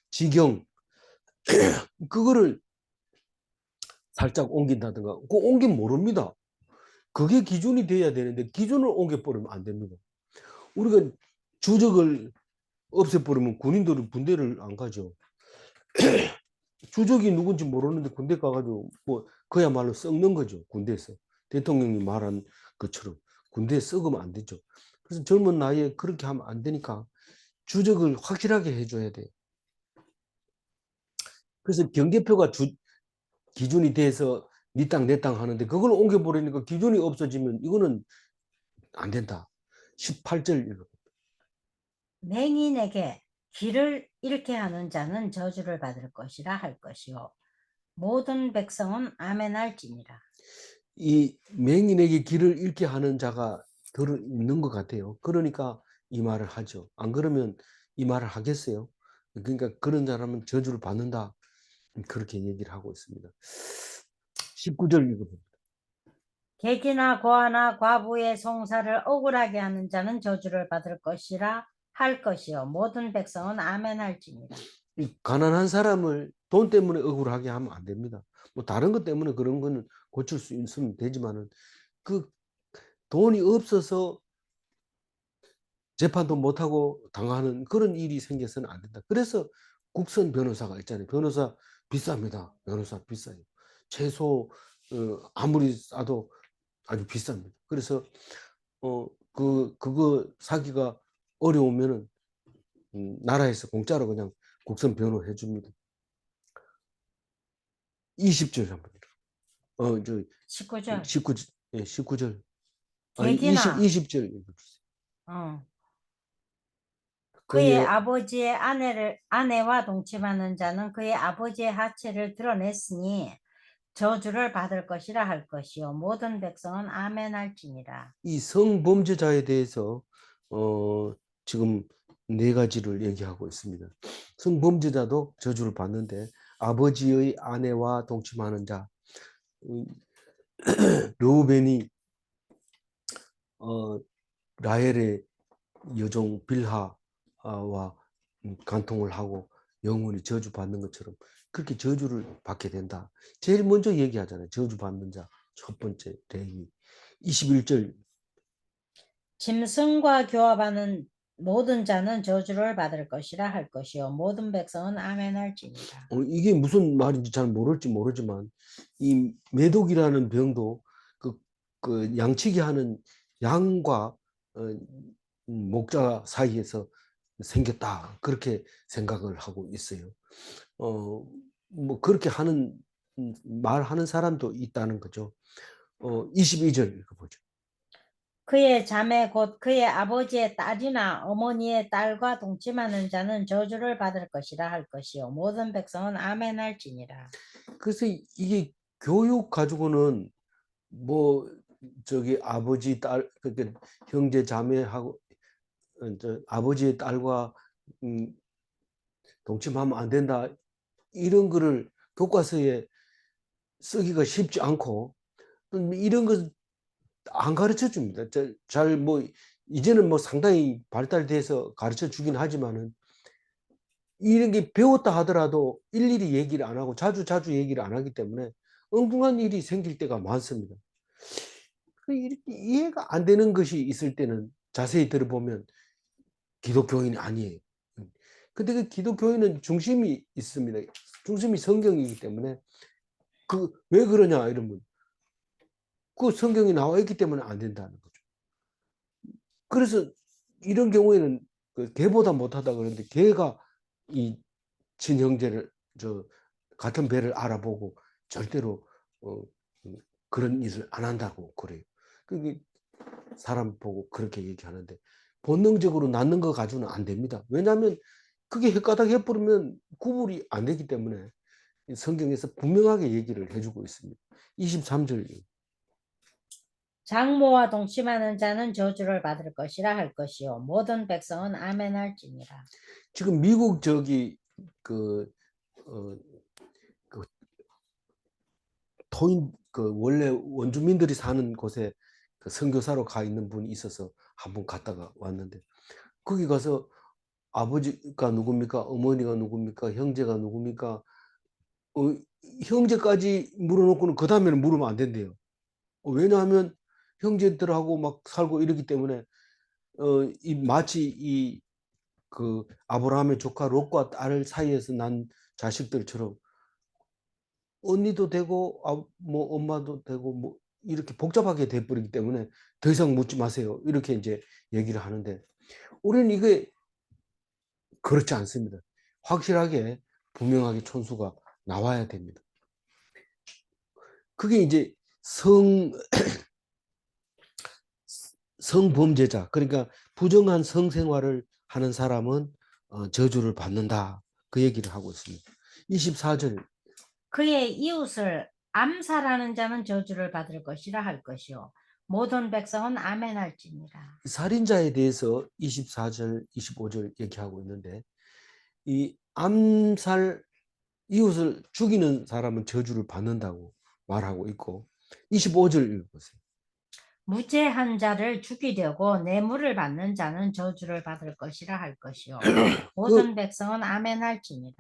지경 그거를 살짝 옮긴다든가 그 옮기면 모릅니다. 그게 기준이 돼야 되는데 기준을 옮겨버리면 안 됩니다. 우리가 주적을 없애버리면 군인들은 군대를 안 가죠. 주적이 누군지 모르는데 군대 가가지고 뭐 그야말로 썩는 거죠. 군대에서 대통령이 말한 것처럼 군대에 썩으면 안 되죠. 그래서 젊은 나이에 그렇게 하면 안 되니까 주적을 확실하게 해줘야 돼요. 그래서 경계표가 기준이 돼서 네 땅 내 땅 하는데 그걸 옮겨버리니까 기준이 없어지면 이거는 안 된다. 18절 맹인에게 길을 잃게 하는 자는 저주를 받을 것이라 할 것이요 모든 백성은 아멘할지니라. 이 맹인에게 길을 잃게 하는 자가 들어 있는 것 같아요. 그러니까 이 말을 하죠. 안 그러면 이 말을 하겠어요? 그러니까 그런 사람은 저주를 받는다. 그렇게 얘기를 하고 있습니다. 19절 읽어봅니다. 객이나 고아나 과부의 송사를 억울하게 하는 자는 저주를 받을 것이라 할 것이요 모든 백성은 아멘할지니라. 이 가난한 사람을 돈 때문에 억울하게 하면 안 됩니다. 뭐 다른 것 때문에 그런 거는 고칠 수 있으면 되지만은 그 돈이 없어서 재판도 못하고 당하는 그런 일이 생겨서는 안 된다. 그래서 국선 변호사가 있잖아요. 변호사 비쌉니다. 변호사 비싸요. 최소 아무리 싸도 아주 비쌉니다. 그래서 그거 사기가 어려우면은 나라에서 공짜로 그냥 국선 변호해 줍니다. 20절 한번 저 19절 19절 예, 19절 아니 객이나 20절 읽어주세요. 어, 그의 그의 아버지의 아내와 동침하는 자는 그의 아버지의 하체를 드러냈으니 저주를 받을 것이라 할 것이요 모든 백성은 아멘 할지니라. 이 성범죄자에 대해서 지금 네 가지를 얘기하고 있습니다. 성범죄자도 저주를 받는데 아버지의 아내와 동침하는 자, 음, 르우벤이 라헬의 여종 빌하와 간통을 하고 영원히 저주받는 것처럼 그렇게 저주를 받게 된다. 제일 먼저 얘기하잖아요. 저주받는 자 첫 번째 레위 21절. 짐승과 교합하는 모든 자는 저주를 받을 것이라 할 것이요 모든 백성은 아멘 할지니라. 이게 무슨 말인지 잘 모르지만 이 매독이라는 병도 그 양치기 하는 양과 목자 사이에서 생겼다. 그렇게 생각을 하고 있어요. 뭐 그렇게 하는 말하는 사람도 있다는 거죠. 22절 읽어보죠. 그의 자매 곧 그의 아버지의 딸이나 어머니의 딸과 동침하는 자는 저주를 받을 것이라 할 것이요 모든 백성은 아멘 할지니라. 그래서 이게 교육 가지고는 뭐 저기 아버지 딸 그러니까 형제 자매하고 아버지의 딸과 동침하면 안 된다 이런 거를 교과서에 쓰기가 쉽지 않고 이런 거 안 가르쳐 줍니다. 잘 뭐 이제는 뭐 상당히 발달돼서 가르쳐 주긴 하지만은 이런 게 배웠다 하더라도 일일이 얘기를 안 하고 자주 얘기를 안 하기 때문에 엉뚱한 일이 생길 때가 많습니다. 이렇게 이해가 안 되는 것이 있을 때는 자세히 들어보면 기독교인이 아니에요. 근데 그 기독교인은 중심이 있습니다. 중심이 성경이기 때문에 그 왜 그러냐 이러면 그 성경이 나와 있기 때문에 안 된다는 거죠. 그래서 이런 경우에는 그 개보다 못하다 그러는데 개가 이 친형제를 저 같은 배를 알아보고 절대로 어, 그런 일을 안 한다고 그래요. 그게 사람 보고 그렇게 얘기하는데 본능적으로 낳는 거 가지고는 안 됩니다. 왜냐하면 그게 헷가닥 해버리면 구분이 안 되기 때문에 성경에서 분명하게 얘기를 해주고 있습니다. 23절. 장모와 동침하는 자는 저주를 받을 것이라 할 것이요 모든 백성은 아멘 할지니라. 지금 미국 저기 그, 어, 그 토인 그 원래 원주민들이 사는 곳에 그 선교사로 가 있는 분이 있어서 한번 갔다가 왔는데 거기 가서 아버지가 누굽니까? 어머니가 누굽니까? 형제가 누굽니까? 형제까지 물어놓고는 그 다음에는 물으면 안 된대요. 왜냐하면 형제들하고 막 살고 이러기 때문에 이 마치 이 그 아브라함의 조카 롯과 딸 사이에서 난 자식들처럼 언니도 되고 뭐 엄마도 되고 뭐 이렇게 복잡하게 돼버리기 때문에 더 이상 묻지 마세요. 이렇게 이제 얘기를 하는데 우리는 이게 그렇지 않습니다. 확실하게 분명하게 촌수가 나와야 됩니다. 그게 이제 성범죄자 그러니까 부정한 성생활을 하는 사람은 저주를 받는다. 그 얘기를 하고 있습니다. 24절. 그의 이웃을 암살하는 자는 저주를 받을 것이라 할 것이요 모든 백성은 아멘 할지니라. 살인자에 대해서 24절, 25절 얘기하고 있는데 이 암살 이웃을 죽이는 사람은 저주를 받는다고 말하고 있고 25절 읽어보세요. 무죄한 자를 죽이려고 뇌물을 받는 자는 저주를 받을 것이라 할 것이요 그 모든 백성은 아멘 할지니라.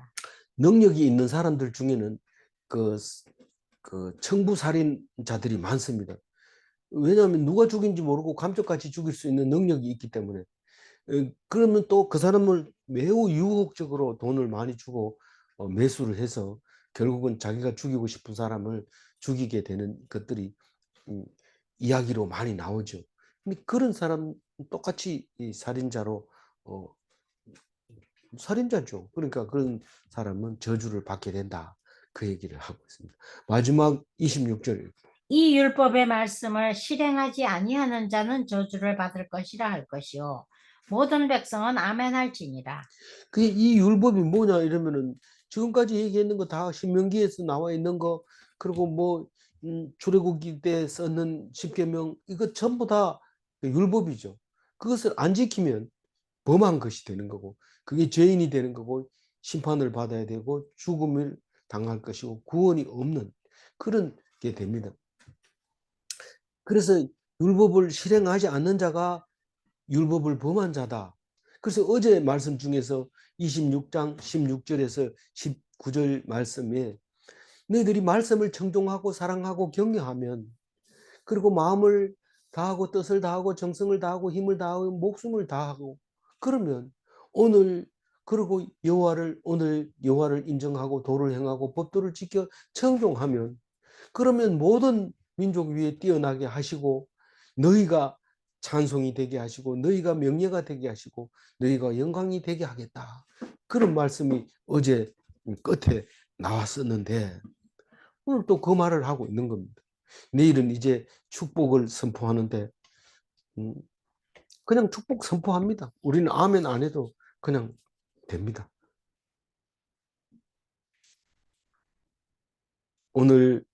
능력이 있는 사람들 중에는 그, 그 청부살인자들이 많습니다. 왜냐하면 누가 죽인지 모르고 감쪽같이 죽일 수 있는 능력이 있기 때문에 그러면 또 그 사람을 매우 유혹적으로 돈을 많이 주고 매수를 해서 결국은 자기가 죽이고 싶은 사람을 죽이게 되는 것들이 이야기로 많이 나오죠. 근데 그런 사람 똑같이 이 살인자로 살인자죠. 그러니까 그런 사람은 저주를 받게 된다. 그 얘기를 하고 있습니다. 마지막 26절. 이 율법의 말씀을 실행하지 아니하는 자는 저주를 받을 것이라 할 것이요 모든 백성은 아멘 할지니라. 이 율법이 뭐냐 이러면은 지금까지 얘기했는 거 다 신명기에서 나와 있는 거 그리고 뭐 출애굽기 때 썼는 십계명 이거 전부 다 율법이죠. 그것을 안 지키면 범한 것이 되는 거고 그게 죄인이 되는 거고 심판을 받아야 되고 죽음을 당할 것이고 구원이 없는 그런 게 됩니다. 그래서 율법을 실행하지 않는 자가 율법을 범한 자다. 그래서 어제 말씀 중에서 26장 16절에서 19절 말씀에 너희들이 말씀을 청종하고 사랑하고 경외하면 그리고 마음을 다하고 뜻을 다하고 정성을 다하고 힘을 다하고 목숨을 다하고 그러면 오늘 그리고 오늘 여호와를 인정하고 도를 행하고 법도를 지켜 청종하면 그러면 모든 민족 위에 뛰어나게 하시고 너희가 찬송이 되게 하시고 너희가 명예가 되게 하시고 너희가 영광이 되게 하겠다. 그런 말씀이 어제 끝에 나왔었는데 오늘 또 그 말을 하고 있는 겁니다. 내일은 이제 축복을 선포하는데 그냥 축복 선포합니다. 우리는 아멘 안 해도 그냥 됩니다. 오늘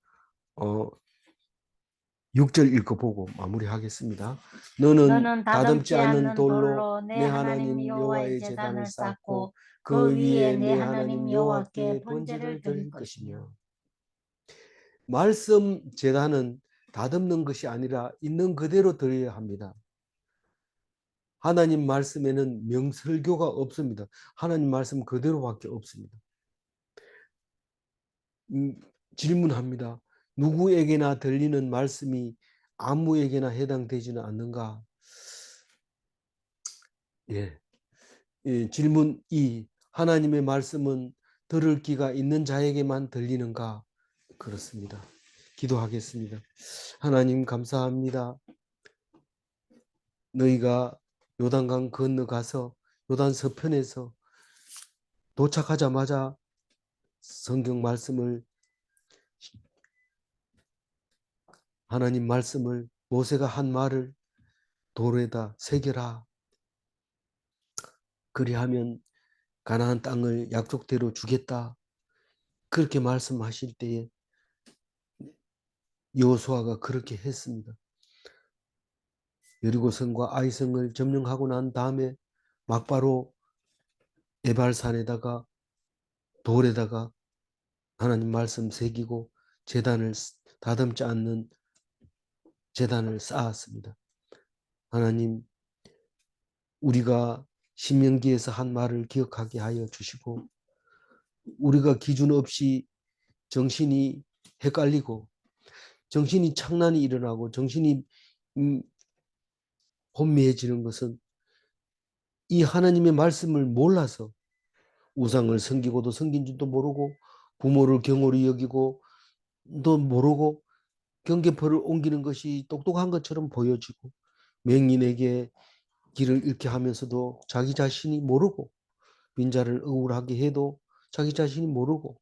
6절 읽어보고 마무리하겠습니다. 너는 너는 다듬지 다듬지 않는 않는 돌로 돌로 내 내 하나님 하나님 여호와의 여호와의 제단을 제단을 쌓고 쌓고 그 그 위에 위에 내 내 하나님 하나님 여호와께 여호와께 번제를 번제를 드릴 드릴 것이며. 것이며 말씀 제단은 다듬는 것이 아니라 있는 그대로 드려야 합니다. 하나님 말씀에는 명설교가 없습니다. 하나님 말씀 그대로밖에 없습니다. 질문합니다. 누구에게나 들리는 말씀이 아무에게나 해당되지는 않는가? 예. 질문 2. 하나님의 말씀은 들을 귀가 있는 자에게만 들리는가? 그렇습니다. 기도하겠습니다. 하나님 감사합니다. 너희가 요단강 건너가서 요단 서편에서 도착하자마자 성경 말씀을 하나님 말씀을 모세가 한 말을 돌에다 새겨라. 그리하면 가나안 땅을 약속대로 주겠다. 그렇게 말씀하실 때에 여호수아가 그렇게 했습니다. 여리고성과 아이성을 점령하고 난 다음에 막바로 에발산에다가 돌에다가 하나님 말씀 새기고 제단을 다듬지 않는 제단을 쌓았습니다. 하나님 우리가 신명기에서 한 말을 기억하게 하여 주시고 우리가 기준 없이 정신이 헷갈리고 정신이 창난이 일어나고 정신이 혼미해지는 것은 이 하나님의 말씀을 몰라서 우상을 섬기고도 섬긴 줄도 모르고 부모를 경홀히 여기고 또 모르고 경계표를 옮기는 것이 똑똑한 것처럼 보여지고 맹인에게 길을 잃게 하면서도 자기 자신이 모르고 빈자를 억울하게 해도 자기 자신이 모르고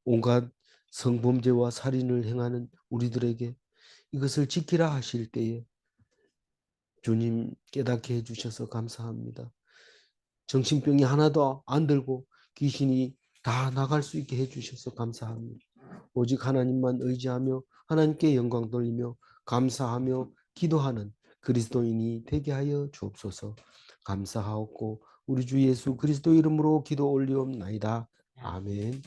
온갖 성범죄와 살인을 행하는 우리들에게 이것을 지키라 하실 때에 주님 깨닫게 해주셔서 감사합니다. 정신병이 하나도 안 들고 귀신이 다 나갈 수 있게 해주셔서 감사합니다. 오직 하나님만 의지하며 하나님께 영광 돌리며 감사하며 기도하는 그리스도인이 되게 하여 주옵소서. 감사하옵고 우리 주 예수 그리스도 이름으로 기도 올리옵나이다. 아멘.